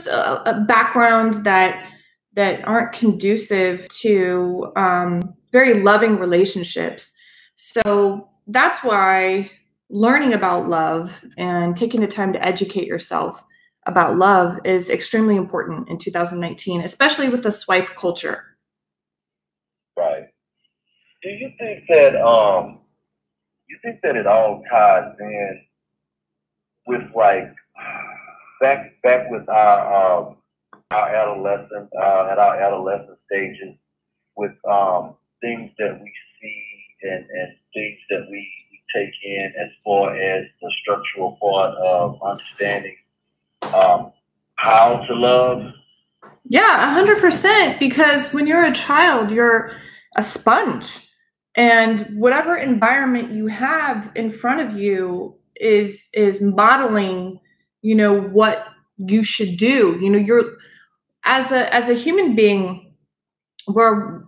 just backgrounds that aren't conducive to very loving relationships. So that's why learning about love and taking the time to educate yourself about love is extremely important in 2019, especially with the swipe culture. Right. Do you think that it all ties in with like back with our adolescence at our adolescent stages with things that we see and things that we take in as far as the structural part of understanding how to love? Yeah, 100%. Because when you're a child, you're a sponge, and whatever environment you have in front of you is modeling, what you should do. You're as a human being, we're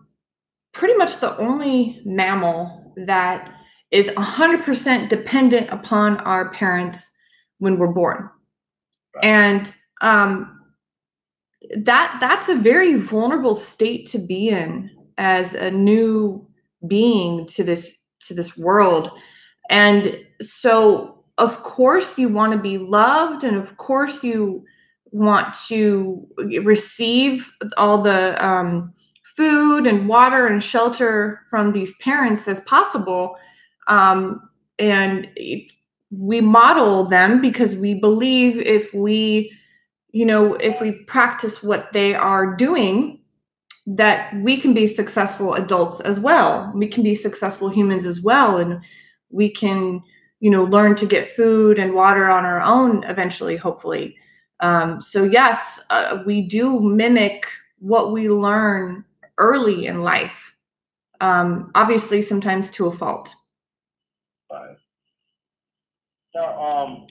pretty much the only mammal that is 100% dependent upon our parents when we're born. And that's a very vulnerable state to be in as a new being to this world. And so of course you want to be loved, and of course you want to receive all the food and water and shelter from these parents as possible. And we model them because we believe if we practice what they are doing, that we can be successful adults as well. We can be successful humans as well. And we can, learn to get food and water on our own eventually, hopefully. So yes, we do mimic what we learn early in life. Obviously, sometimes to a fault. Right. Now,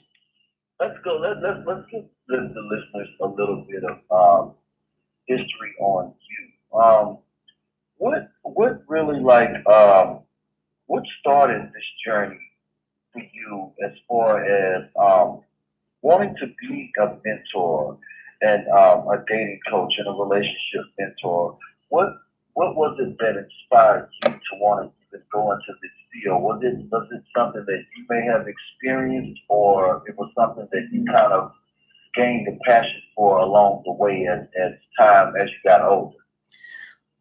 let's go. Let's give the listeners a little bit of history on you. What really what started this journey for you as far as wanting to be a mentor and a dating coach and a relationship mentor? What was it that inspired you to want to even go into this field? Was it something that you may have experienced, or it was something that you kind of gained a passion for along the way as you got older?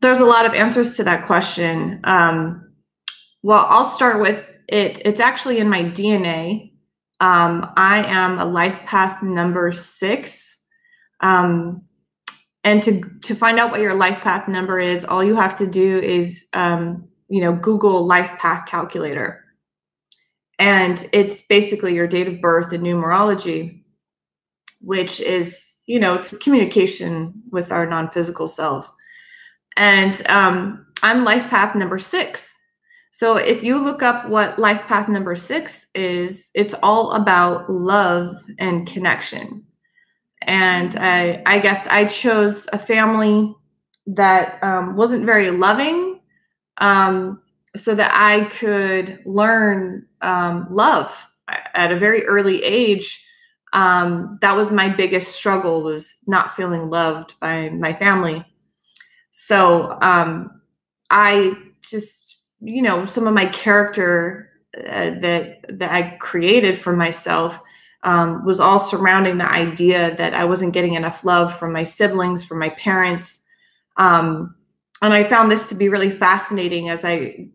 There's a lot of answers to that question. Well, I'll start with it. It's actually in my DNA. I am a life path number 6. And to find out what your life path number is, all you have to do is, Google life path calculator. And it's basically your date of birth in numerology, which is, it's communication with our non-physical selves. And I'm life path number 6. So if you look up what life path number 6 is, it's all about love and connection. And I guess I chose a family that wasn't very loving, so that I could learn love at a very early age. That was my biggest struggle, was not feeling loved by my family. So I just, some of my character that I created for myself was all surrounding the idea that I wasn't getting enough love from my siblings, from my parents. And I found this to be really fascinating as I,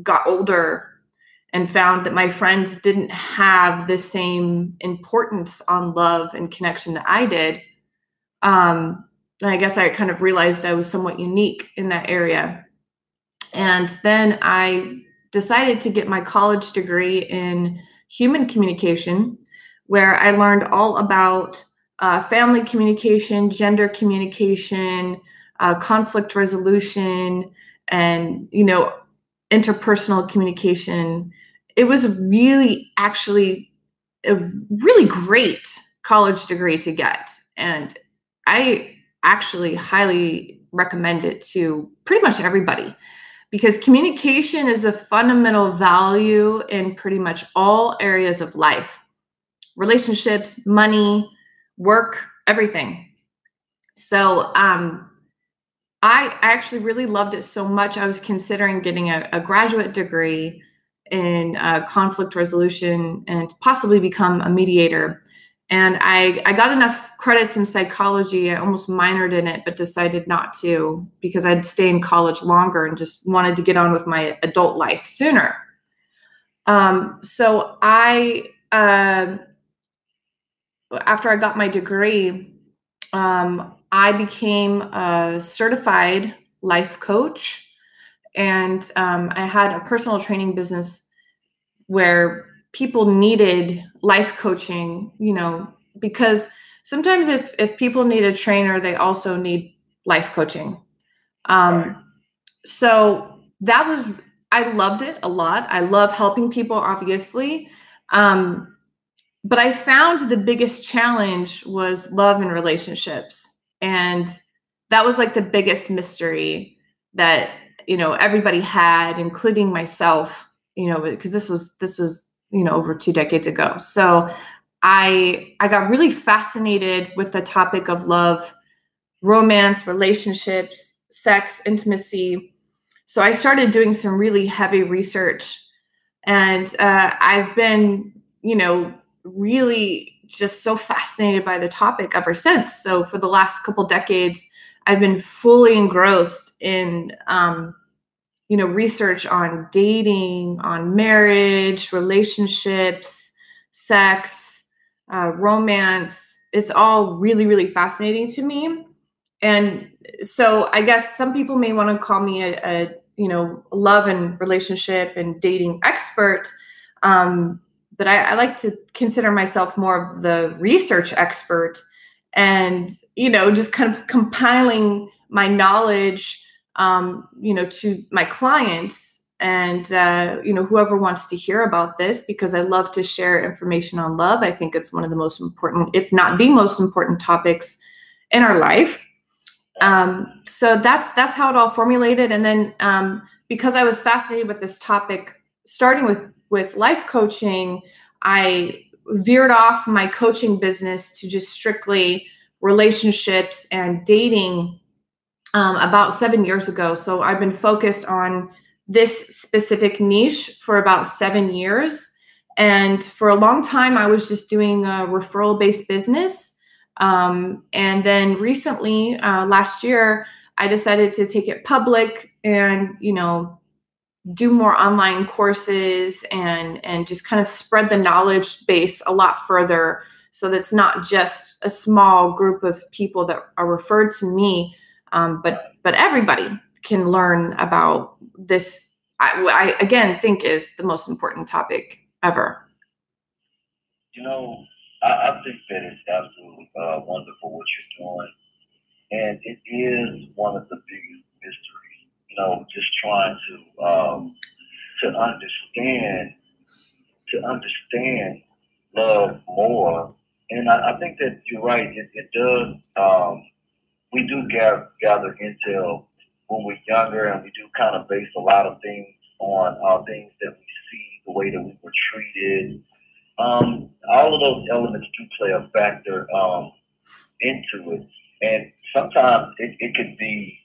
got older and found that my friends didn't have the same importance on love and connection that I did. And I guess I kind of realized I was somewhat unique in that area. And then I decided to get my college degree in human communication, where I learned all about family communication, gender communication, conflict resolution, and, interpersonal communication. It was actually a really great college degree to get. And I actually highly recommend it to pretty much everybody, because communication is the fundamental value in pretty much all areas of life. Relationships, money, work, everything. So I actually really loved it so much. I was considering getting a graduate degree in conflict resolution and possibly become a mediator. And I got enough credits in psychology. I almost minored in it, but decided not to because I'd stay in college longer and just wanted to get on with my adult life sooner. So after I got my degree, I became a certified life coach, and I had a personal training business where people needed life coaching, because sometimes if people need a trainer, they also need life coaching. So I loved it a lot. I love helping people, obviously. But I found the biggest challenge was love and relationships. And that was like the biggest mystery that, everybody had, including myself, because this was, over 2 decades ago. So I got really fascinated with the topic of love, romance, relationships, sex, intimacy. So I started doing some really heavy research, and I've been, really just so fascinated by the topic ever since. So for the last couple decades, I've been fully engrossed in, research on dating, on marriage, relationships, sex, romance. It's all really, really fascinating to me. And so I guess some people may want to call me a love and relationship and dating expert. But I like to consider myself more of the research expert, and, just kind of compiling my knowledge, to my clients and, whoever wants to hear about this, because I love to share information on love. I think it's one of the most important, if not the most important topics in our life. So that's how it all formulated. And then because I was fascinated with this topic, starting with life coaching, I veered off my coaching business to just strictly relationships and dating about 7 years ago. So I've been focused on this specific niche for about 7 years. And for a long time, I was just doing a referral-based business. And then recently, last year, I decided to take it public and, do more online courses and just kind of spread the knowledge base a lot further, so that's not just a small group of people that are referred to me, but everybody can learn about this. I again think is the most important topic ever. I think that it's absolutely wonderful what you're doing, and it is one of the biggest mysteries. Just trying to understand love more, and I think that you're right. It does. We do gather intel when we're younger, and we do kind of base a lot of things on things that we see, the way that we were treated. All of those elements do play a factor into it, and sometimes it could be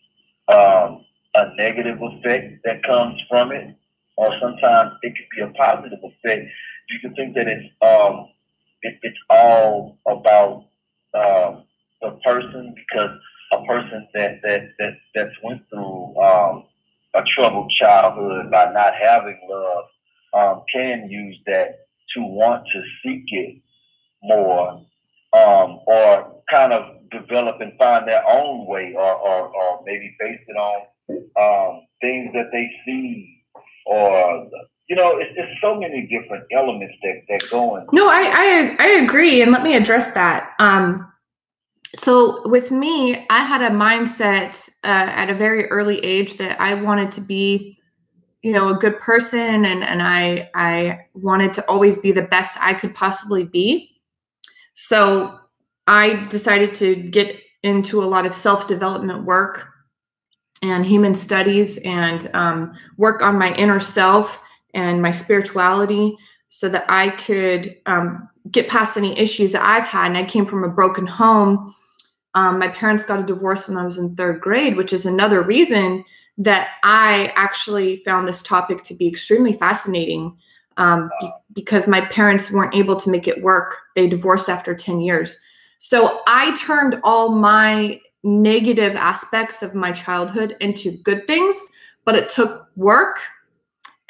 a negative effect that comes from it, or sometimes it could be a positive effect. You can think that it's all about the person, because a person that's went through a troubled childhood by not having love can use that to want to seek it more, or kind of develop and find their own way, or maybe base it on things that they see, or it's so many different elements that go in. No, I agree, and let me address that. So with me, I had a mindset at a very early age that I wanted to be, a good person, and I wanted to always be the best I could possibly be. So I decided to get into a lot of self-development work and human studies, and work on my inner self and my spirituality. so that I could get past any issues that I've had. And I came from a broken home. My parents got a divorce when I was in 3rd grade, which is another reason that I actually found this topic to be extremely fascinating, because my parents weren't able to make it work. They divorced after 10 years. So I turned all my negative aspects of my childhood into good things, but it took work.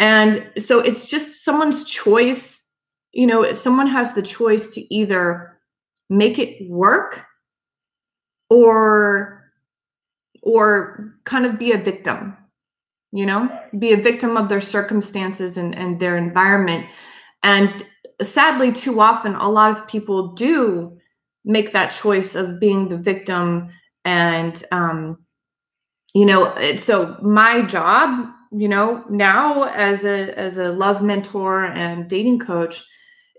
And so it's just someone's choice. You know, someone has the choice to either make it work or kind of be a victim, you know, be a victim of their circumstances and their environment. And sadly, too often, a lot of people do make that choice of being the victim. And, so my job, now as a love mentor and dating coach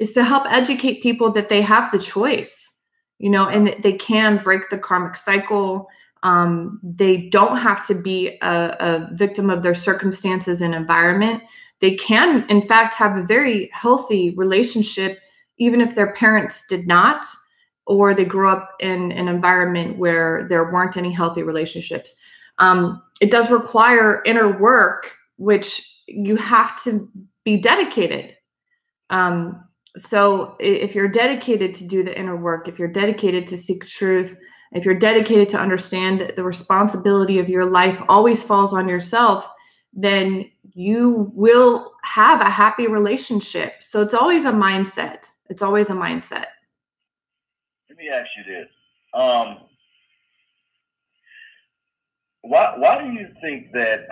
is to help educate people that they have the choice, and that they can break the karmic cycle. They don't have to be a victim of their circumstances and environment. They can, in fact, have a very healthy relationship, even if their parents did not, or they grew up in an environment where there weren't any healthy relationships. It does require inner work, which you have to be dedicated. So if you're dedicated to do the inner work, if you're dedicated to seek truth, if you're dedicated to understand that the responsibility of your life always falls on yourself, then you will have a happy relationship. So it's always a mindset. It's always a mindset. Let me ask you this. Why do you think that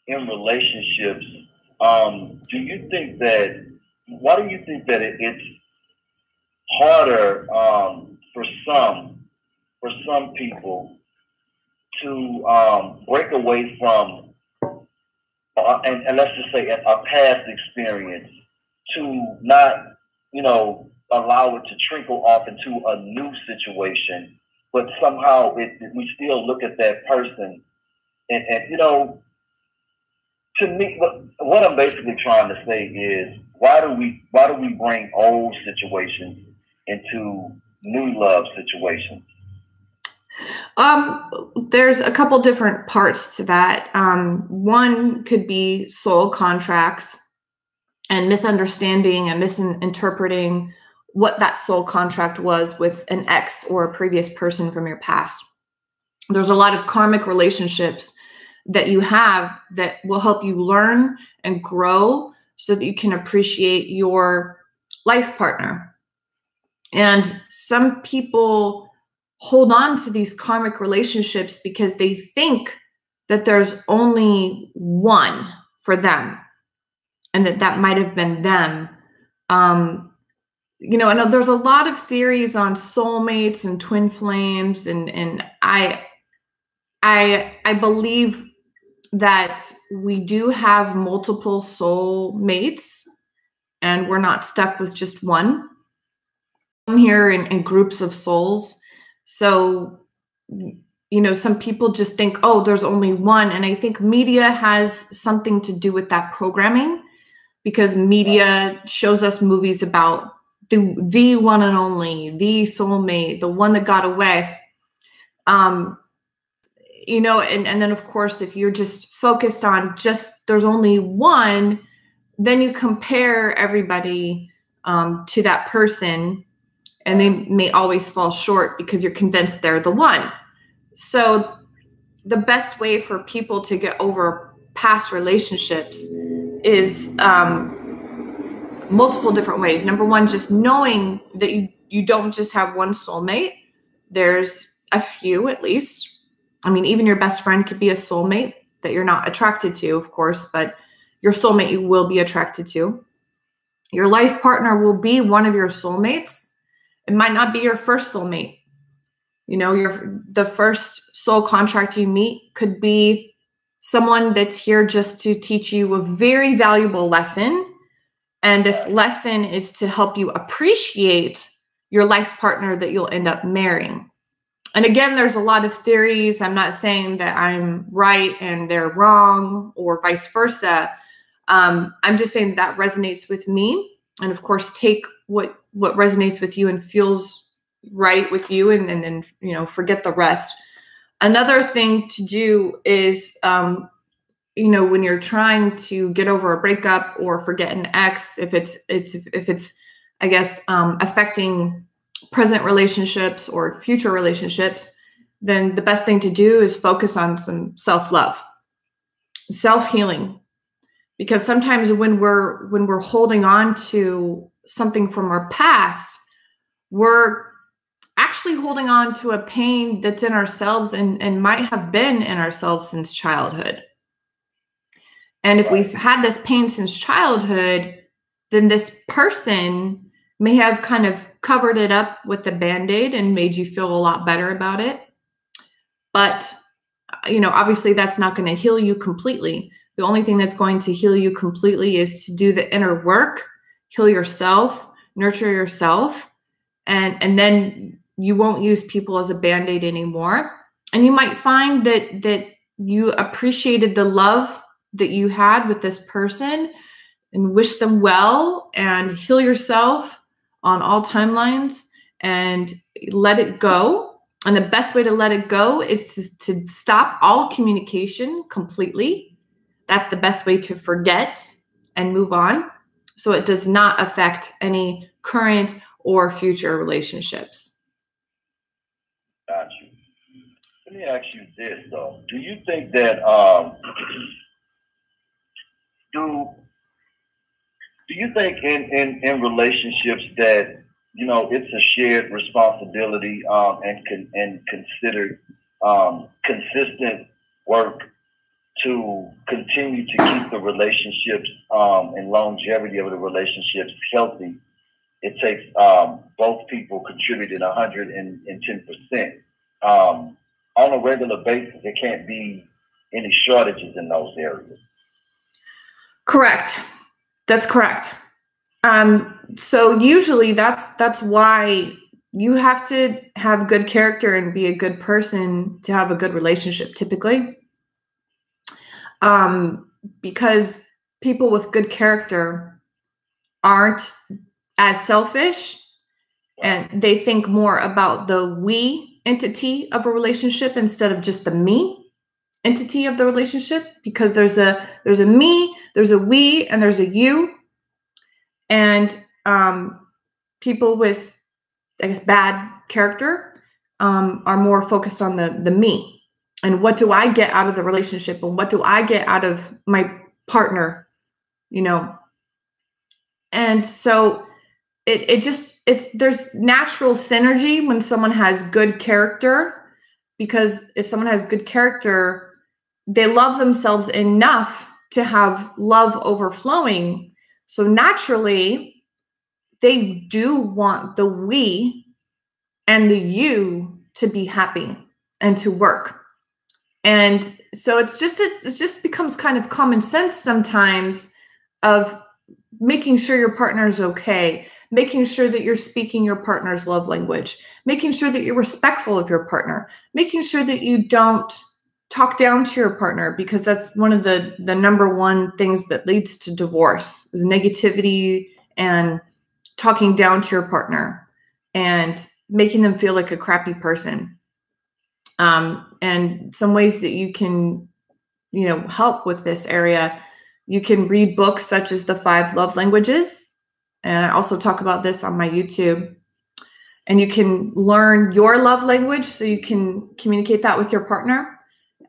in relationships, why do you think that it's harder for some people to break away from and let's just say a past experience, to not allow it to trickle off into a new situation, but somehow we still look at that person and to me, what I'm basically trying to say is, why do we bring old situations into new love situations? There's a couple different parts to that. One could be soul contracts and misunderstanding and misinterpreting what that soul contract was with an ex or a previous person from your past. There's a lot of karmic relationships that you have that will help you learn and grow so that you can appreciate your life partner. And some people hold on to these karmic relationships because they think that there's only one for them and that might have been them. And there's a lot of theories on soulmates and twin flames, and I believe that we do have multiple soul mates and we're not stuck with just one. I'm here in groups of souls. So, some people just think, oh, there's only one. And I think media has something to do with that programming, because media shows us movies about the one and only, the soulmate, the one that got away. And then of course, if you're just focused on just there's only one, then you compare everybody to that person, and they may always fall short because you're convinced they're the one. So the best way for people to get over past relationships is multiple different ways. Number one, just knowing that you don't just have one soulmate. There's a few, at least. I mean, even your best friend could be a soulmate that you're not attracted to, of course, but your soulmate you will be attracted to. Your life partner will be one of your soulmates. It might not be your first soulmate. The first soul contract you meet could be someone that's here just to teach you a very valuable lesson. And this lesson is to help you appreciate your life partner that you'll end up marrying. And again, there's a lot of theories. I'm not saying that I'm right and they're wrong or vice versa. I'm just saying that resonates with me. And of course, take what resonates with you and feels right with you, and then, you know, forget the rest. Another thing to do is, you know, when you're trying to get over a breakup or forget an ex, if it's, I guess, affecting present relationships or future relationships, then the best thing to do is focus on some self-love, self-healing. Because sometimes when we're holding on to something from our past, we're actually holding on to a pain that's in ourselves and might have been in ourselves since childhood. And if we've had this pain since childhood, then this person may have kind of covered it up with the Band-Aid and made you feel a lot better about it. But, you know, obviously that's not going to heal you completely. The only thing that's going to heal you completely is to do the inner work, heal yourself, nurture yourself, and then you won't use people as a Band-Aid anymore. And you might find that you appreciated the love that you had with this person and wish them well and heal yourself on all timelines and let it go. And the best way to let it go is to stop all communication completely. That's the best way to forget and move on, so it does not affect any current or future relationships. Got you. Let me ask you this though: do you think that do you think in relationships that, you know, it's a shared responsibility and considered consistent work to continue to keep the relationships and longevity of the relationships healthy? It takes both people contributing 110% on a regular basis. There can't be any shortages in those areas. Correct. That's correct. So usually that's why you have to have good character and be a good person to have a good relationship typically. Because people with good character aren't as selfish, and they think more about the we entity of a relationship instead of just the me entity of the relationship, because there's a me, there's a we, and there's a you. And people with, I guess, bad character are more focused on the me. And what do I get out of the relationship? And what do I get out of my partner? You know? And so there's natural synergy when someone has good character, because if someone has good character, they love themselves enough to have love overflowing. So naturally, they do want the we and the you to be happy and to work. And so it just becomes kind of common sense sometimes of making sure your partner is okay, making sure that you're speaking your partner's love language, making sure that you're respectful of your partner, making sure that you don't talk down to your partner, because that's one of the number one things that leads to divorce is negativity and talking down to your partner and making them feel like a crappy person. And some ways that you can, you know, help with this area, you can read books such as The 5 Love Languages. And I also talk about this on my YouTube. And you can learn your love language so you can communicate that with your partner.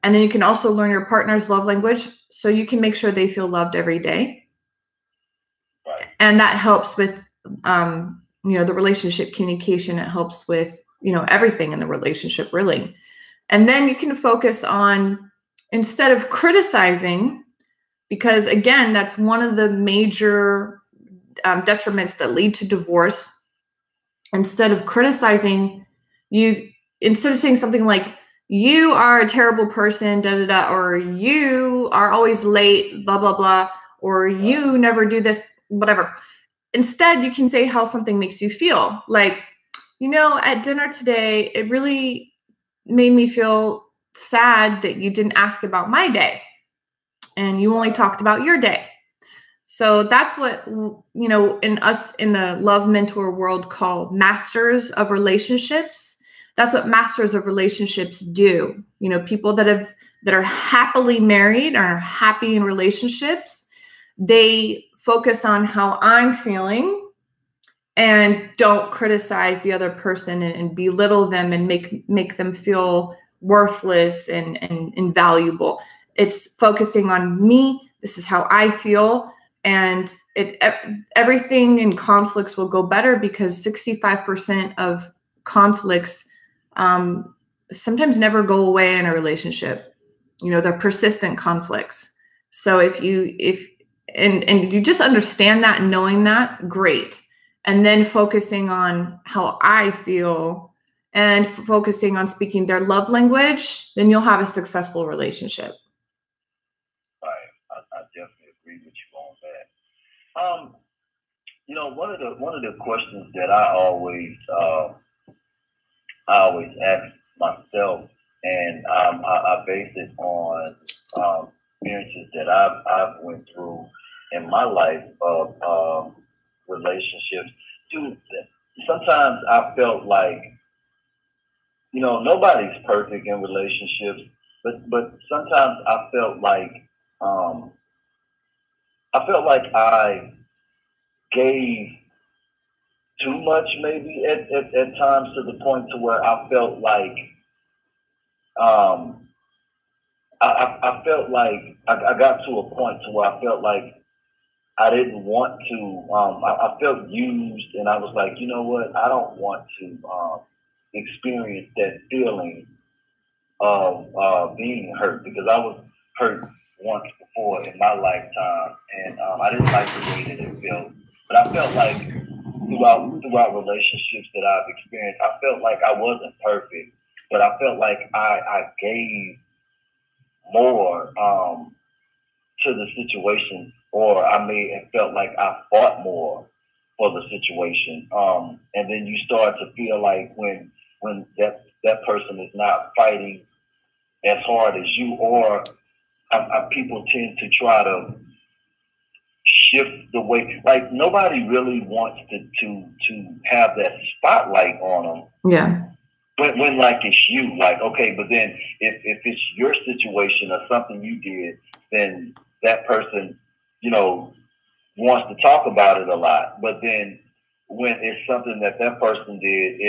And then you can also learn your partner's love language so you can make sure they feel loved every day. And that helps with, you know, the relationship communication. It helps with, you know, everything in the relationship, really. And then you can focus on, instead of criticizing, because again, that's one of the major detriments that lead to divorce. Instead of criticizing, instead of saying something like, you are a terrible person, da da da, or you are always late, blah, blah, blah, or you never do this, whatever. Instead, you can say how something makes you feel. Like, you know, at dinner today, it really made me feel sad that you didn't ask about my day and you only talked about your day. So that's what, in us in the love mentor world call masters of relationships. That's what masters of relationships do. People that are happily married, are happy in relationships, they focus on how I'm feeling and don't criticize the other person and belittle them and make them feel worthless and invaluable. It's focusing on me. This is how I feel. And everything in conflicts will go better because 65% of conflicts sometimes never go away in a relationship. They're persistent conflicts. So if you just understand that and knowing that, great. And then focusing on how I feel and focusing on speaking their love language, then you'll have a successful relationship. Right. I definitely agree with you on that. One of the questions that I always ask myself, and I base it on experiences that I've went through in my life of relationships. Dude, sometimes I felt like, nobody's perfect in relationships, but sometimes I felt like I gave too much, maybe at times, to the point to where I felt like I felt like I got to a point to where I felt like I didn't want to. I felt used, and I was like, you know what? I don't want to experience that feeling of being hurt, because I was hurt once before in my lifetime, and I didn't like the way that it felt. But I felt like throughout relationships that I've experienced, I felt like I wasn't perfect, but I felt like I gave more to the situation, or I may have felt like I fought more for the situation. And then you start to feel like when that person is not fighting as hard as you, or people tend to try to shift the way, like nobody really wants to have that spotlight on them. Yeah. When like it's you, like, okay, but then if it's your situation or something you did, then that person, wants to talk about it a lot. But then when it's something that person did,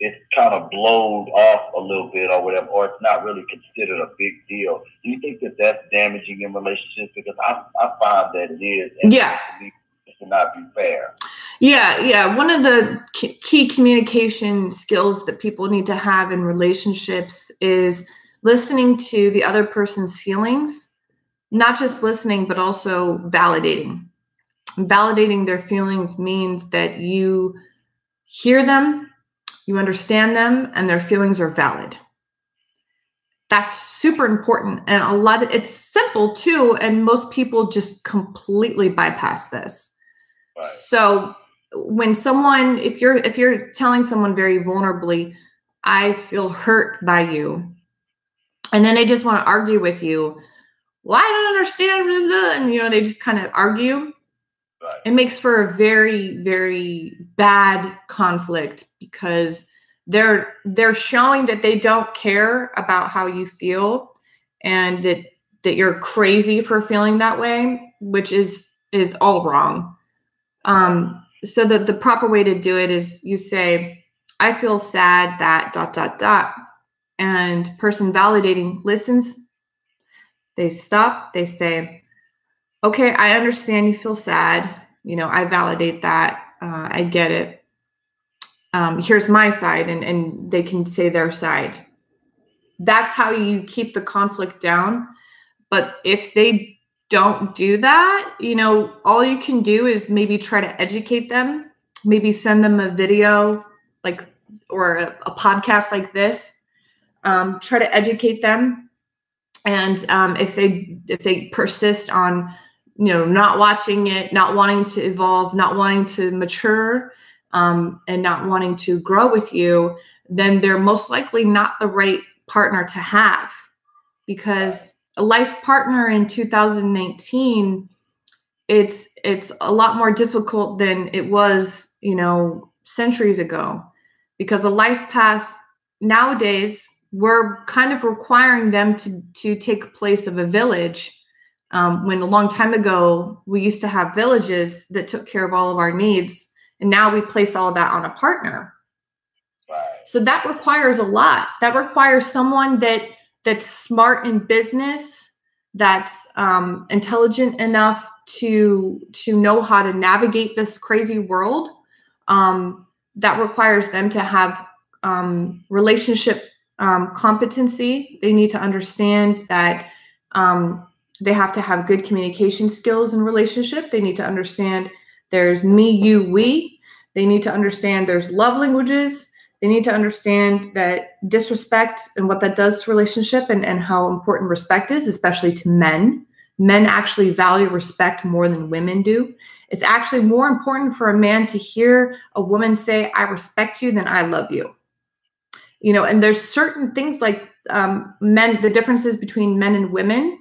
it's kind of blowed off a little bit or whatever, or it's not really considered a big deal. Do you think that that's damaging in relationships? Because I find that it is. And yeah. It cannot be fair. Yeah. One of the key communication skills that people need to have in relationships is listening to the other person's feelings, not just listening, but also validating. Validating their feelings means that you hear them, you understand them, and their feelings are valid. That's super important. And it's simple too. And most people just completely bypass this. Right. So when if you're telling someone very vulnerably, I feel hurt by you, and then they just want to argue with you, well, I don't understand, and they just kind of argue. Right. It makes for a very, very bad conflict, because they're showing that they don't care about how you feel, and that you're crazy for feeling that way, which is all wrong. So the proper way to do it is you say, I feel sad that ... and person validating listens. They stop. They say, okay, I understand you feel sad. I validate that. I get it. Here's my side, and they can say their side. That's how you keep the conflict down. But if they don't do that, all you can do is maybe try to educate them, maybe send them a video or a podcast like this. Try to educate them. And if they persist on, not watching it, not wanting to evolve, not wanting to mature, and not wanting to grow with you, then they're most likely not the right partner to have. Because a life partner in 2019 it's a lot more difficult than it was, centuries ago, because a life path nowadays, we're kind of requiring them to take place of a village. When a long time ago, we used to have villages that took care of all of our needs, and now we place all of that on a partner. So that requires a lot. That requires someone that's smart in business, that's intelligent enough to know how to navigate this crazy world. That requires them to have relationship competency. They need to understand that they have to have good communication skills in relationship. They need to understand there's me, you, we. They need to understand there's love languages. They need to understand that disrespect and what that does to relationship, and how important respect is, especially to men. Men actually value respect more than women do. It's actually more important for a man to hear a woman say, I respect you, than I love you. And there's certain things like men, the differences between men and women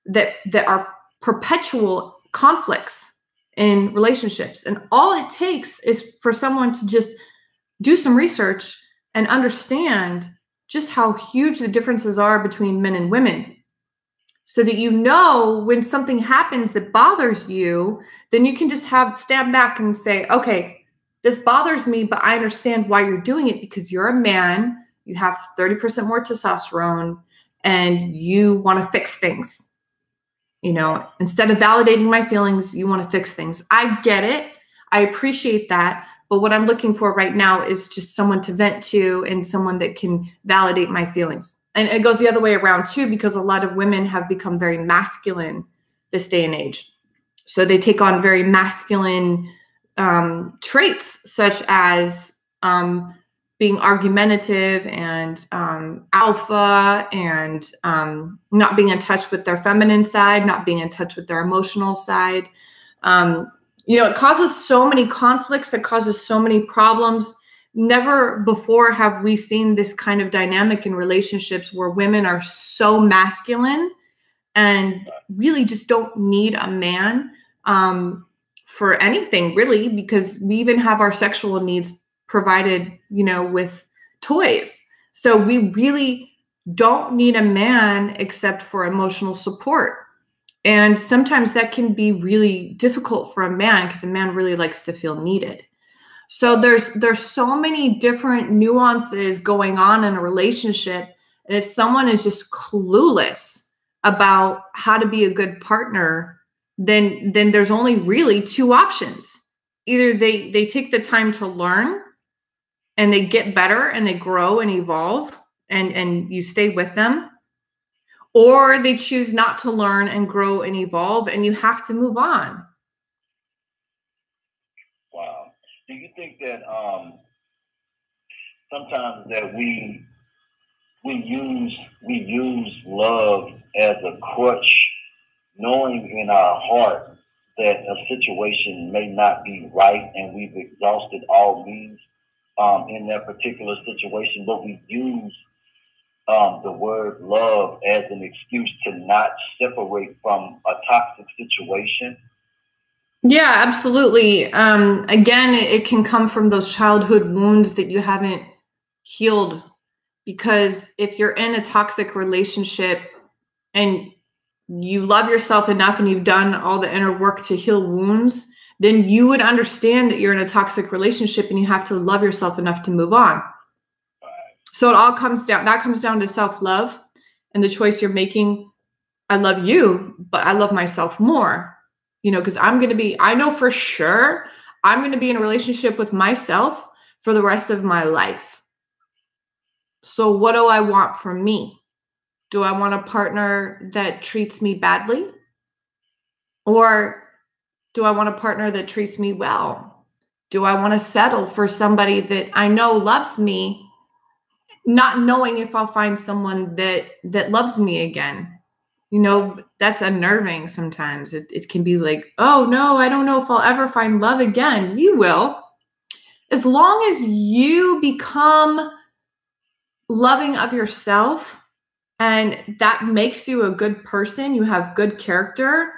that are perpetual conflicts in relationships. And all it takes is for someone to just do some research and understand just how huge the differences are between men and women, so that when something happens that bothers you, then you can just stand back and say, okay, this bothers me, but I understand why you're doing it, because you're a man, you have 30% more testosterone, and you want to fix things. Instead of validating my feelings, you want to fix things. I get it. I appreciate that. But what I'm looking for right now is just someone to vent to, and someone that can validate my feelings. And it goes the other way around too, because a lot of women have become very masculine this day and age. So they take on very masculine traits, such as being argumentative and alpha, and not being in touch with their feminine side, not being in touch with their emotional side. It causes so many conflicts. It causes so many problems. Never before have we seen this kind of dynamic in relationships, where women are so masculine and really just don't need a man for anything, really, because we even have our sexual needs provided, with toys. So we really don't need a man except for emotional support. And sometimes that can be really difficult for a man, because a man really likes to feel needed. So there's so many different nuances going on in a relationship. And if someone is just clueless about how to be a good partner, then there's only really two options. Either they take the time to learn, and they get better, and they grow and evolve, and you stay with them, or they choose not to learn and grow and evolve, and you have to move on. Wow. Do you think that sometimes that we use love as a crutch, knowing in our heart that a situation may not be right, and we've exhausted all means in that particular situation, but we use the word love as an excuse to not separate from a toxic situation? Yeah, absolutely. Again, it can come from those childhood wounds that you haven't healed. Because if you're in a toxic relationship and you love yourself enough, and you've done all the inner work to heal wounds, then you would understand that you're in a toxic relationship, and you have to love yourself enough to move on. So it all comes down to self-love and the choice you're making. I love you, but I love myself more, because I know for sure I'm going to be in a relationship with myself for the rest of my life. So what do I want from me? Do I want a partner that treats me badly? Or do I want a partner that treats me well? Do I want to settle for somebody that I know loves me, not knowing if I'll find someone that loves me again? That's unnerving sometimes. It can be like, oh no, I don't know if I'll ever find love again. You will. As long as you become loving of yourself, and that makes you a good person, you have good character,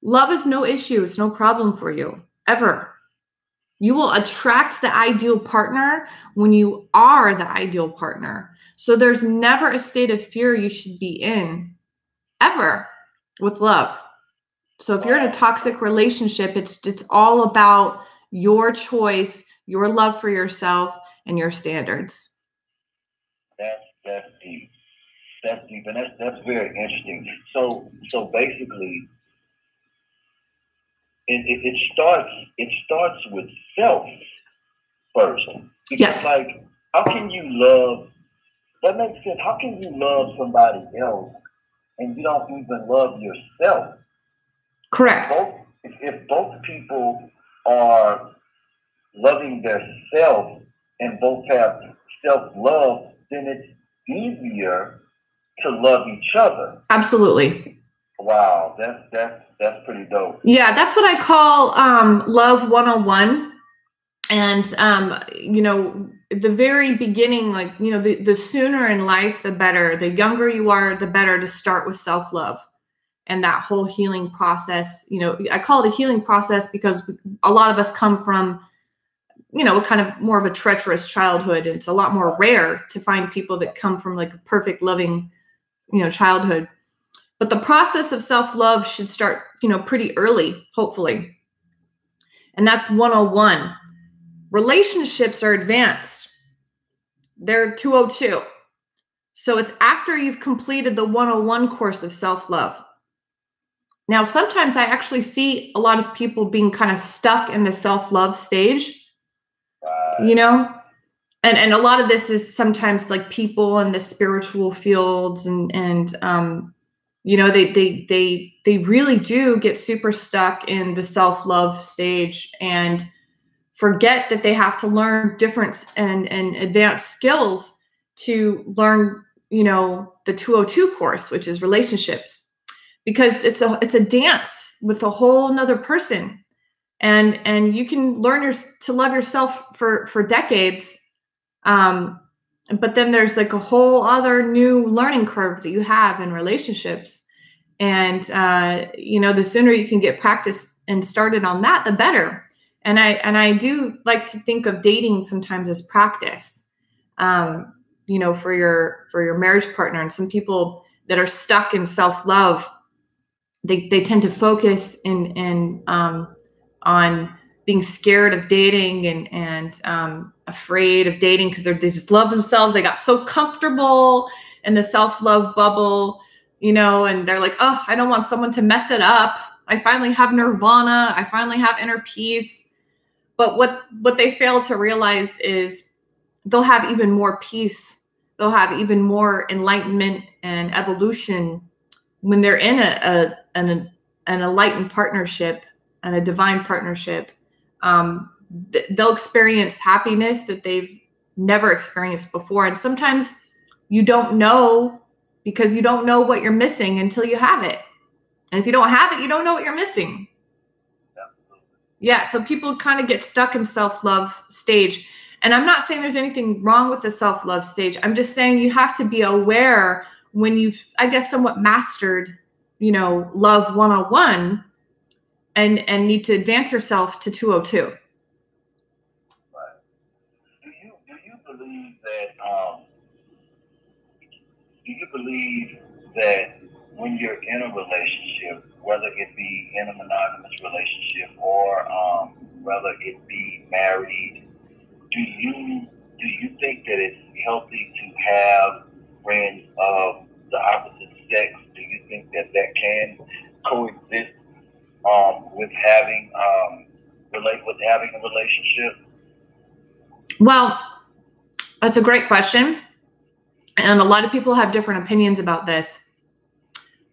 Love is no issue. It's no problem for you, ever. You will attract the ideal partner when you are the ideal partner. So there's never a state of fear you should be in, ever, with love. So if you're in a toxic relationship, it's all about your choice, your love for yourself, and your standards. That's deep. That's deep, and that's very interesting. So basically, it starts with self first. Because Yes. like, how can you love? That makes sense. How can you love somebody else and you don't even love yourself? Correct. If both people are loving their self and both have self-love, then it's easier to love each other. Absolutely. Wow, that's pretty dope. Yeah, that's what I call love 101. And the very beginning, like, the sooner in life, the better. The younger you are, the better to start with self-love and that whole healing process. I call it a healing process because a lot of us come from, kind of more of a treacherous childhood. And it's a lot more rare to find people that come from like a perfect, loving, childhood. But the process of self-love should start, pretty early, hopefully. And that's 101. Relationships are advanced. They're 202. So it's after you've completed the 101 course of self-love. Now, sometimes I actually see a lot of people being kind of stuck in the self-love stage, and a lot of this is sometimes like people in the spiritual fields and they really do get super stuck in the self-love stage and forget that they have to learn different and advanced skills to learn, the 202 course, which is relationships, because it's a dance with a whole nother person. And you can learn to love yourself for decades. But then there's like a whole other new learning curve that you have in relationships. And, the sooner you can get practice and started on that, the better. And I do like to think of dating sometimes as practice, for your marriage partner. And some people that are stuck in self-love, they tend to focus on being scared of dating and afraid of dating because they just love themselves. They got so comfortable in the self-love bubble, and they're like, oh, I don't want someone to mess it up. I finally have nirvana. I finally have inner peace. But what they fail to realize is they'll have even more peace. They'll have even more enlightenment and evolution when they're in an enlightened partnership and a divine partnership. They'll experience happiness that they've never experienced before. And sometimes you don't know because you don't know what you're missing until you have it. And if you don't have it, you don't know what you're missing. Yeah, so people kind of get stuck in self-love stage. And I'm not saying there's anything wrong with the self-love stage. I'm just saying you have to be aware when you've, I guess, somewhat mastered, love 101 and need to advance yourself to 202. Right. Do you believe that when you're in a relationship, whether it be in a monogamous relationship or whether it be married, do you think that it's healthy to have friends of the opposite sex? Do you think that can coexist with having a relationship? Well, that's a great question. And a lot of people have different opinions about this.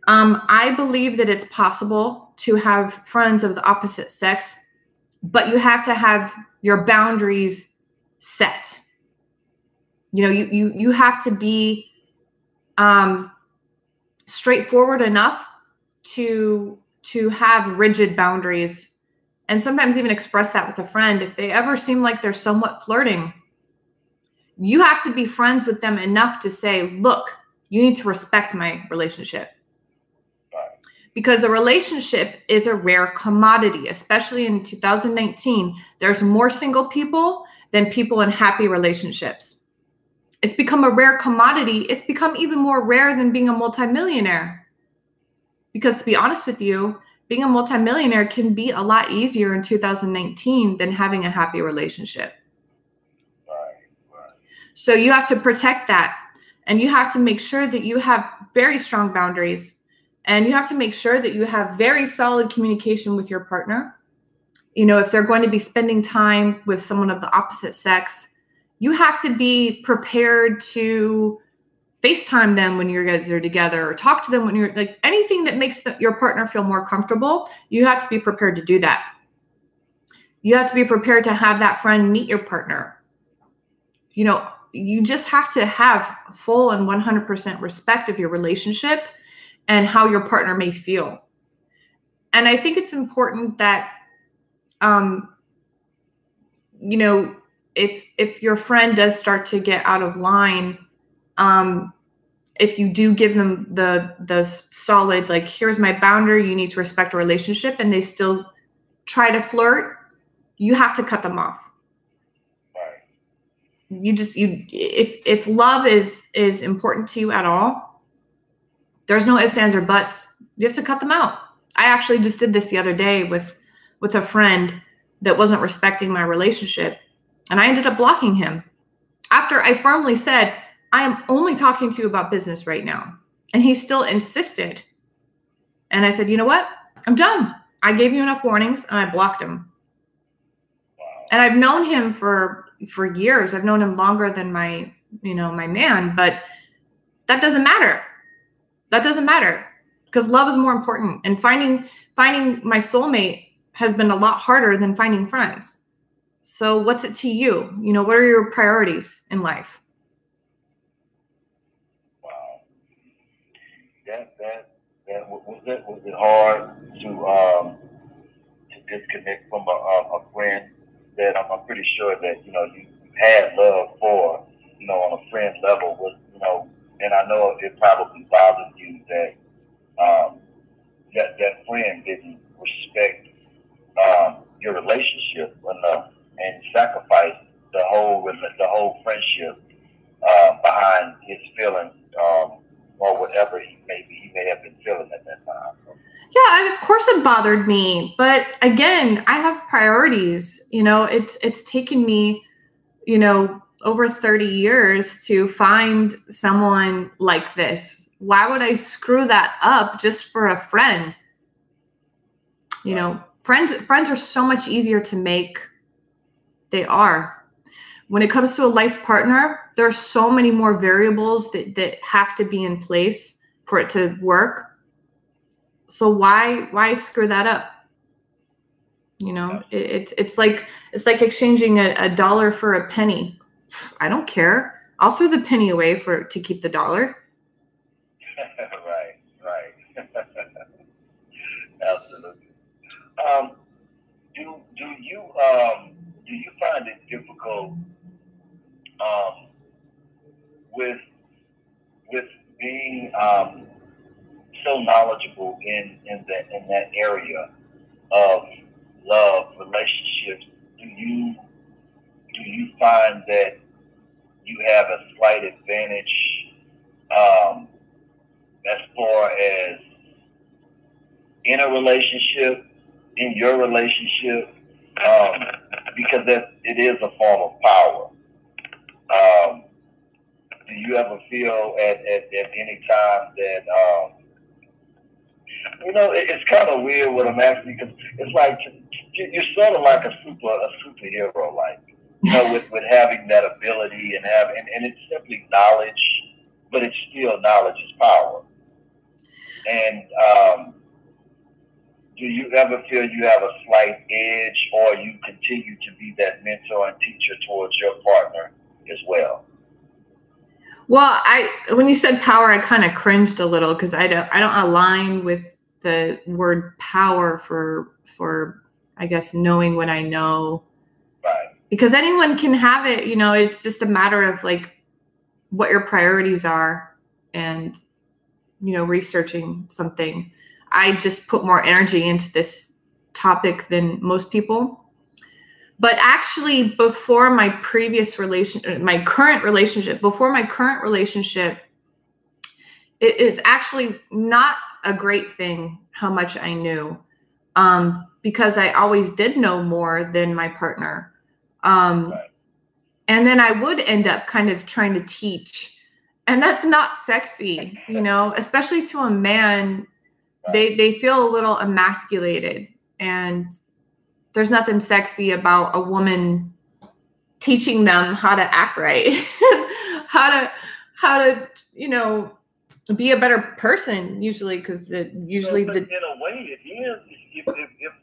I believe that it's possible to have friends of the opposite sex, but you have to have your boundaries set. You have to be straightforward enough to have rigid boundaries, and sometimes even express that with a friend. If they ever seem like they're somewhat flirting, you have to be friends with them enough to say, look, you need to respect my relationship. because a relationship is a rare commodity, especially in 2019. There's more single people than people in happy relationships. It's become a rare commodity. It's become even more rare than being a multimillionaire. Because to be honest with you, being a multimillionaire can be a lot easier in 2019 than having a happy relationship. Right. So you have to protect that. And you have to make sure that you have very strong boundaries. And you have to make sure that you have very solid communication with your partner. You know, if they're going to be spending time with someone of the opposite sex, you have to be prepared to FaceTime them when you guys are together, or talk to them when you're like anything that makes your partner feel more comfortable. You have to be prepared to do that. You have to be prepared to have that friend meet your partner. You know, you just have to have full and 100% respect of your relationship and how your partner may feel. And I think it's important that, you know, if your friend does start to get out of line, if you do give them the solid, like, here's my boundary, you need to respect a relationship, and they still try to flirt, you have to cut them off. If love is important to you at all, there's no ifs, ands, or buts. You have to cut them out. I actually just did this the other day with a friend that wasn't respecting my relationship, and I ended up blocking him after I firmly said, I am only talking to you about business right now. And he still insisted. And I said, you know what? I'm done. I gave you enough warnings, and I blocked him. And I've known him for years. I've known him longer than my man, but that doesn't matter. That doesn't matter, because love is more important. And finding my soulmate has been a lot harder than finding friends. So what's it to you? You know, what are your priorities in life? Wow. Was it hard to disconnect from a friend that I'm pretty sure that, you know, you had love for, you know, on a friend level, was, you know, and I know it probably bothered you that that friend didn't respect your relationship enough and sacrificed the whole friendship behind his feelings, or whatever he may have been feeling at that time. Yeah, of course it bothered me. But again, I have priorities. You know, it's taken me, you know, over 30 years to find someone like this. Why would I screw that up just for a friend? You know, friends are so much easier to make. They are. When it comes to a life partner, there are so many more variables that have to be in place for it to work. So why screw that up? You know, it's like exchanging a dollar for a penny. I don't care. I'll throw the penny away to keep the dollar. Right. Absolutely. Do you find it difficult with being so knowledgeable in that area of love, relationships? Do you find that you have a slight advantage as far as in a relationship, in your relationship, because it is a form of power? Do you ever feel at any time that you know, it's kind of weird what I'm asking, because it's like you're sort of like a superhero, like, you know, with having that ability and it's simply knowledge, but it's still knowledge is power. And do you ever feel you have a slight edge, or you continue to be that mentor and teacher towards your partner as well? Well, when you said power, I kind of cringed a little, because I don't align with the word power for I guess knowing what I know. Right. Because anyone can have it, you know. It's just a matter of like what your priorities are, and, you know, researching something. I just put more energy into this topic than most people. But actually, before my current relationship, it is actually not a great thing how much I knew, because I always did know more than my partner. And then I would end up kind of trying to teach. And that's not sexy, you know, especially to a man. They feel a little emasculated, and there's nothing sexy about a woman teaching them how to act right, how to, you know, be a better person, usually, because in a way it is. If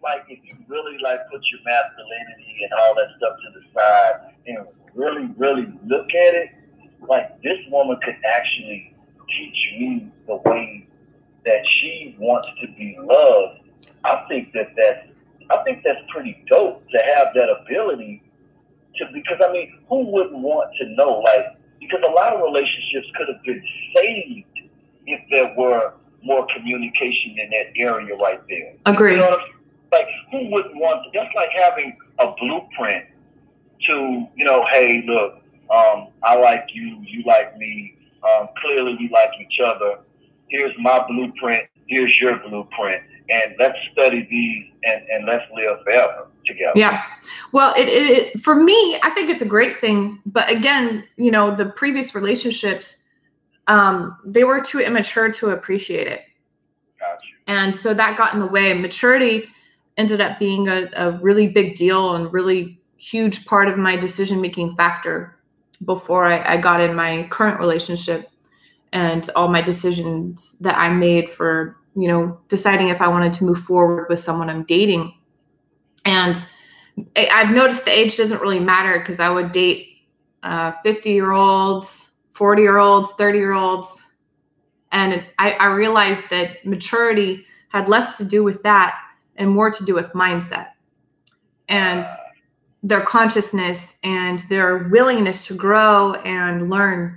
like, if you really like put your masculinity and all that stuff to the side and really look at it, like, this woman could actually teach you the way that she wants to be loved. I think that's pretty dope to have that ability to, because I mean, who wouldn't want to know? Like, because a lot of relationships could have been saved if there were more communication in that area right there. Agree. You know what I'm saying? Like, who wouldn't want to? That's like having a blueprint to, you know, hey, look, I like you, you like me, clearly we like each other. Here's my blueprint, here's your blueprint, and let's study these and let's live forever together. Yeah. Well, it for me, I think it's a great thing. But again, you know, the previous relationships, they were too immature to appreciate it. Gotcha. And so that got in the way. Maturity ended up being a really big deal and really huge part of my decision-making factor before I got in my current relationship, and all my decisions that I made for, you know, deciding if I wanted to move forward with someone I'm dating. And I've noticed the age doesn't really matter, because I would date 50-year-olds, 40-year-olds, 30-year-olds. And I realized that maturity had less to do with that and more to do with mindset and their consciousness and their willingness to grow and learn.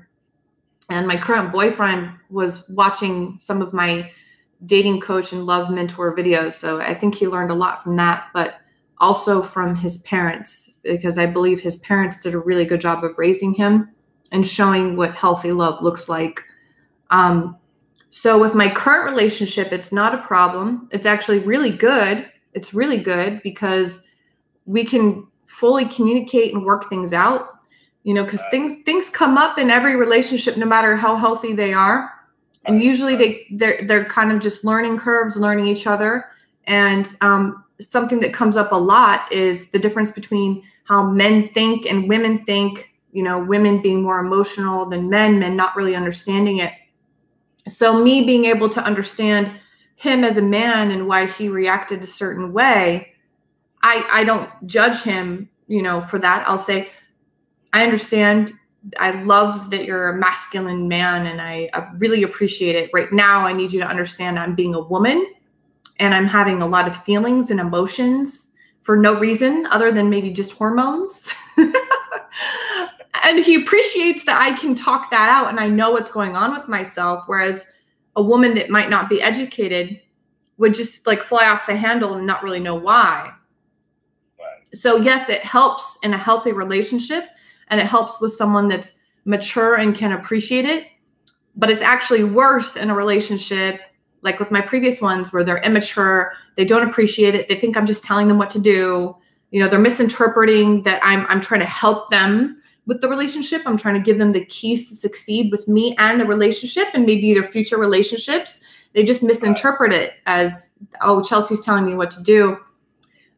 And my current boyfriend was watching some of my dating coach and love mentor videos. So I think he learned a lot from that, but also from his parents, because I believe his parents did a really good job of raising him and showing what healthy love looks like. So with my current relationship, it's not a problem. It's actually really good. It's really good because we can fully communicate and work things out, you know, because things come up in every relationship, no matter how healthy they are. And usually they're kind of just learning curves, learning each other. And something that comes up a lot is the difference between how men think and women think, you know, women being more emotional than men not really understanding it. So me being able to understand him as a man and why he reacted a certain way, I don't judge him, you know, for that. I'll say, I understand. I love that you're a masculine man, and I really appreciate it. Right now, I need you to understand I'm being a woman, and I'm having a lot of feelings and emotions for no reason other than maybe just hormones. And he appreciates that I can talk that out and I know what's going on with myself. Whereas a woman that might not be educated would just like fly off the handle and not really know why. Right. So yes, it helps in a healthy relationship, and it helps with someone that's mature and can appreciate it. But it's actually worse in a relationship like with my previous ones where they're immature, they don't appreciate it. They think I'm just telling them what to do. You know, they're misinterpreting that I'm trying to help them with the relationship. I'm trying to give them the keys to succeed with me and the relationship and maybe their future relationships. They just misinterpret it as, oh, Chelsea's telling me what to do.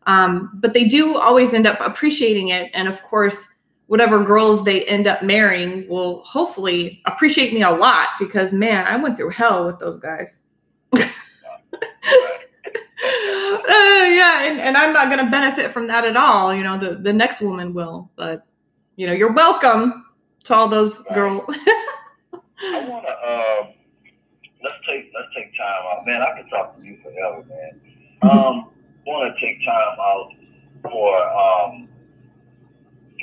But they do always end up appreciating it. And of course, whatever girls they end up marrying will hopefully appreciate me a lot because, man, I went through hell with those guys. Yeah, and I'm not going to benefit from that at all. You know, the next woman will. But, you know, you're welcome to all those girls. I want to, let's take time out. Man, I can talk to you forever, man. Want to take time out for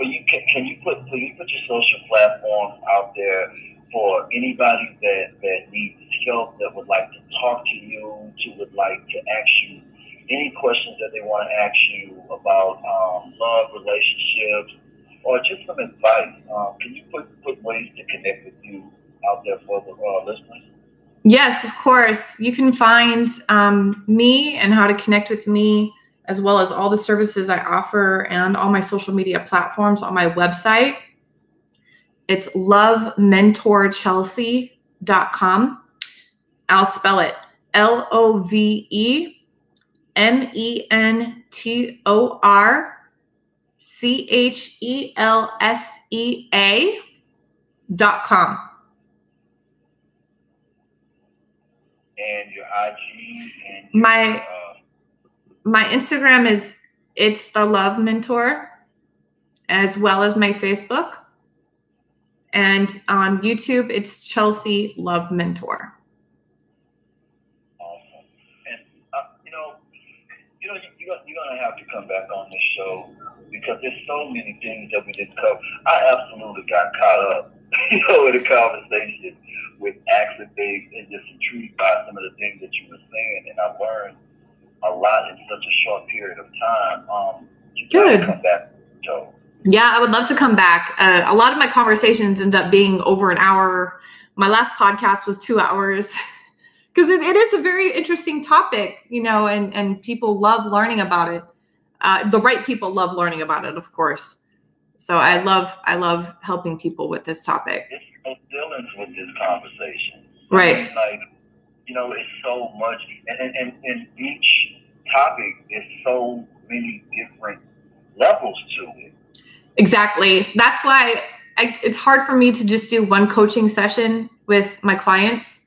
you. Can you put your social platforms out there for anybody that needs help, that would like to talk to you, would like to ask you any questions that they want to ask you about love, relationships, or just some advice. Can you put ways to connect with you out there for the listeners? Yes, of course. You can find me and how to connect with me, as well as all the services I offer and all my social media platforms on my website. It's lovementorchelsea.com. I'll spell it LOVEMentorChelsea.com. And your IG and your, my Instagram is It's the Love Mentor, as well as my Facebook. And on YouTube, it's Chelsea Love Mentor. Awesome. And you're gonna have to come back on this show, because there's so many things that we didn't cover. I absolutely got caught up, in the conversation with asking things and just intrigued by some of the things that you were saying, and I learned a lot in such a short period of time. You gotta come back, Joe. Yeah, I would love to come back. A lot of my conversations end up being over an hour. My last podcast was 2 hours because it is a very interesting topic, and people love learning about it. The right people love learning about it, of course. So I love helping people with this topic. It's no dealings with this conversation. Right. I mean, it's so much, and each topic is so many different levels to it. Exactly. That's why it's hard for me to just do one coaching session with my clients,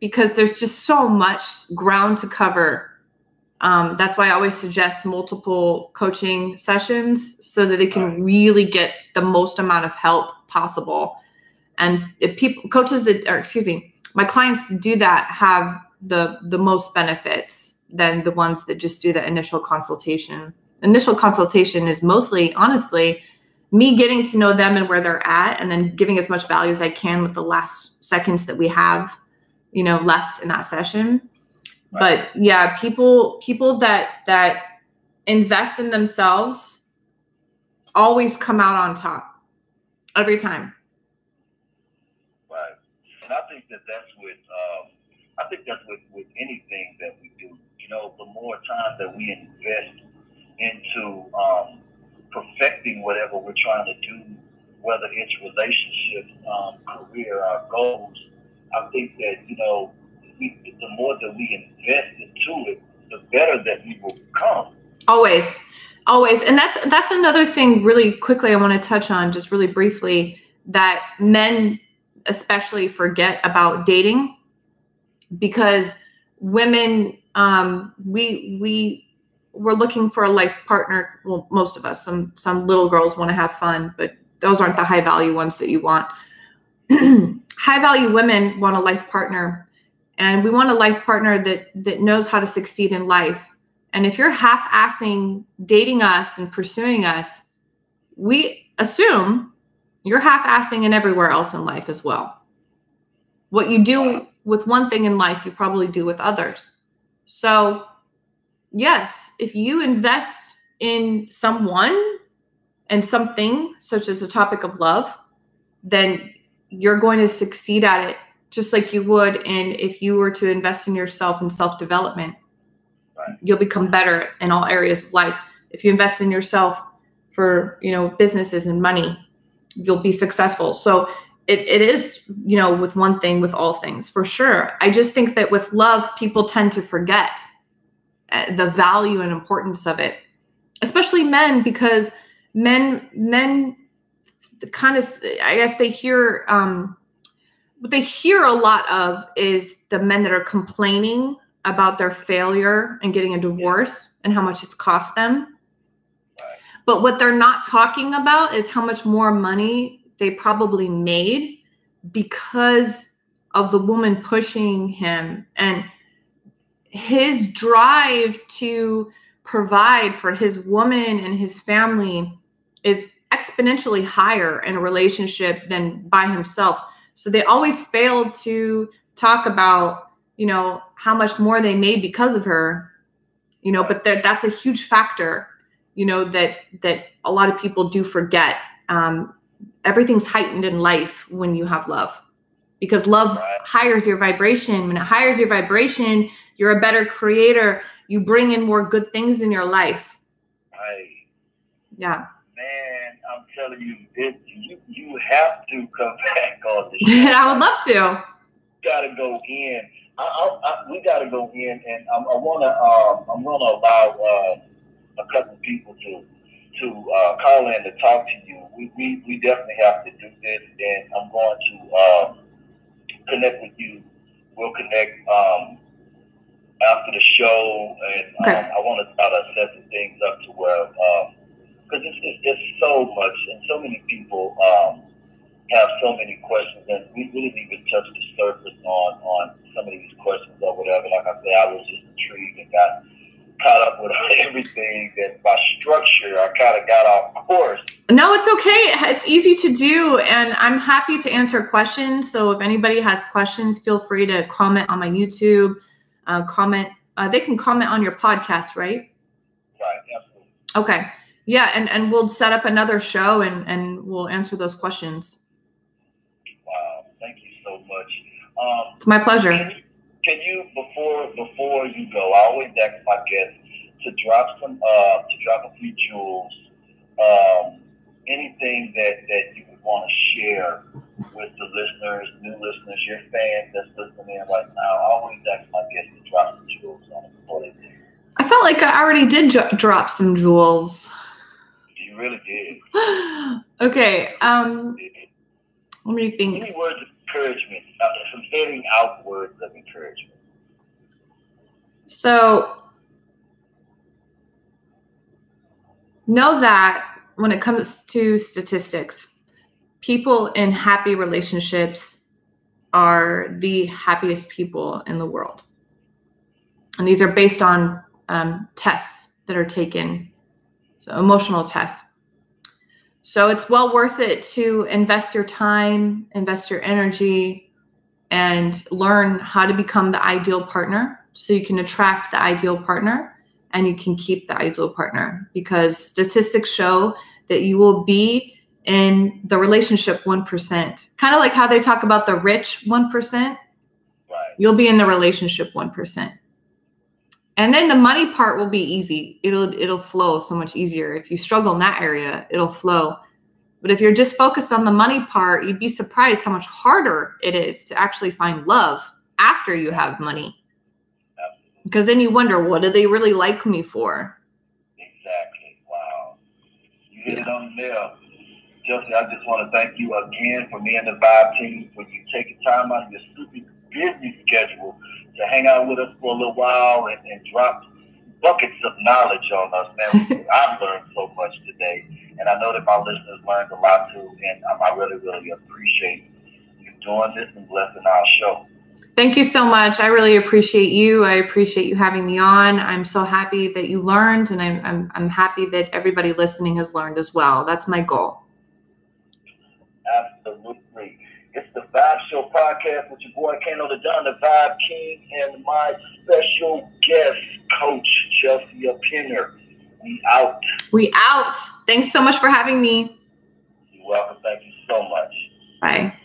because there's just so much ground to cover. That's why I always suggest multiple coaching sessions so that they can really get the most amount of help possible. And if my clients that do that have the most benefits than the ones that just do the initial consultation. Initial consultation is mostly, honestly, me getting to know them and where they're at, and then giving as much value as I can with the last seconds that we have, left in that session. Right. But yeah, people that invest in themselves always come out on top every time. Right. And I think that's with anything that we do. The more time that we invest into perfecting whatever we're trying to do, whether it's relationships, career, our goals, I think that, the more that we invest into it, the better that we will become. Always. And that's another thing really quickly I want to touch on, just really briefly, that men especially forget about dating, because women, we're looking for a life partner. Well, most of us, some little girls want to have fun, but those aren't the high value ones that you want. High value women want a life partner, and we want a life partner that knows how to succeed in life. And if you're half-assing dating us and pursuing us, we assume you're half-assing in everywhere else in life as well. What you do with one thing in life, you probably do with others. So yes, if you invest in someone and something such as the topic of love, then you're going to succeed at it just like you would if you were to invest in yourself and self-development. Right. You'll become better in all areas of life. If you invest in yourself for, businesses and money, you'll be successful. So it is, with one thing, with all things, for sure. I just think that with love, people tend to forget the value and importance of it, especially men, because men kind of, I guess they hear, what they hear a lot of is the men that are complaining about their failure and getting a divorce and how much it's cost them. But what they're not talking about is how much more money they probably made because of the woman pushing him, and his drive to provide for his woman and his family is exponentially higher in a relationship than by himself. So they always failed to talk about, you know, how much more they made because of her, you know, but that's a huge factor, you know, that a lot of people do forget. Everything's heightened in life when you have love, because love higher your vibration. When it higher your vibration, you're a better creator. You bring in more good things in your life. Right. Yeah. Man, I'm telling you, you have to come back on the show. I would love to. You gotta go in. We gotta go in, and I'm gonna allow a couple of people to call in to talk to you. We definitely have to do this, and I'm going to connect with you. We'll connect after the show, and I want to start setting things up to where, because it's so much, and so many people have so many questions, and we didn't even touch the surface on some of these questions or whatever. Like I said, I was just intrigued and got caught up with everything, that by structure, I kind of got off course. No, it's okay. It's easy to do, and I'm happy to answer questions. So if anybody has questions, feel free to comment on my YouTube. They can comment on your podcast, right? Right, absolutely. Okay. Yeah, and we'll set up another show and we'll answer those questions. Wow, thank you so much. It's my pleasure. Can you before you go, I always ask my guests to drop a few jewels, anything that you would want to share with the listeners, new listeners, your fans that's listening in right now. I always ask my guests to drop some jewels on it before they do. I felt like I already did drop some jewels. You really did. Okay. Let me think. Any words of encouragement, some heading out words of encouragement. So know that when it comes to statistics, people in happy relationships are the happiest people in the world. And these are based on tests that are taken, so emotional tests. So it's well worth it to invest your time, invest your energy, and learn how to become the ideal partner so you can attract the ideal partner and you can keep the ideal partner, because statistics show that you will be in the relationship 1%. Kind of like how they talk about the rich 1%. Right. You'll be in the relationship 1%. And then the money part will be easy. It'll flow so much easier. If you struggle in that area, it'll flow. But if you're just focused on the money part, you'd be surprised how much harder it is to actually find love after you have money. Because then you wonder, what do they really like me for? Exactly. Wow. You hit it on the nail. Chelsea, I just want to thank you again for being the Vibe team, for you taking time out of your super busy schedule to hang out with us for a little while and drop buckets of knowledge on us, man. I've learned so much today, and I know that my listeners learned a lot too, and I really, really appreciate you doing this and blessing our show. Thank you so much. I really appreciate you. I appreciate you having me on. I'm so happy that you learned, and I'm happy that everybody listening has learned as well. That's my goal. Absolutely. It's the Vibe Show podcast with your boy Kano the Don, the Vibe King, and my special guest, Coach Chelsea Pinner. We out. We out. Thanks so much for having me. You're welcome. Thank you so much. Bye.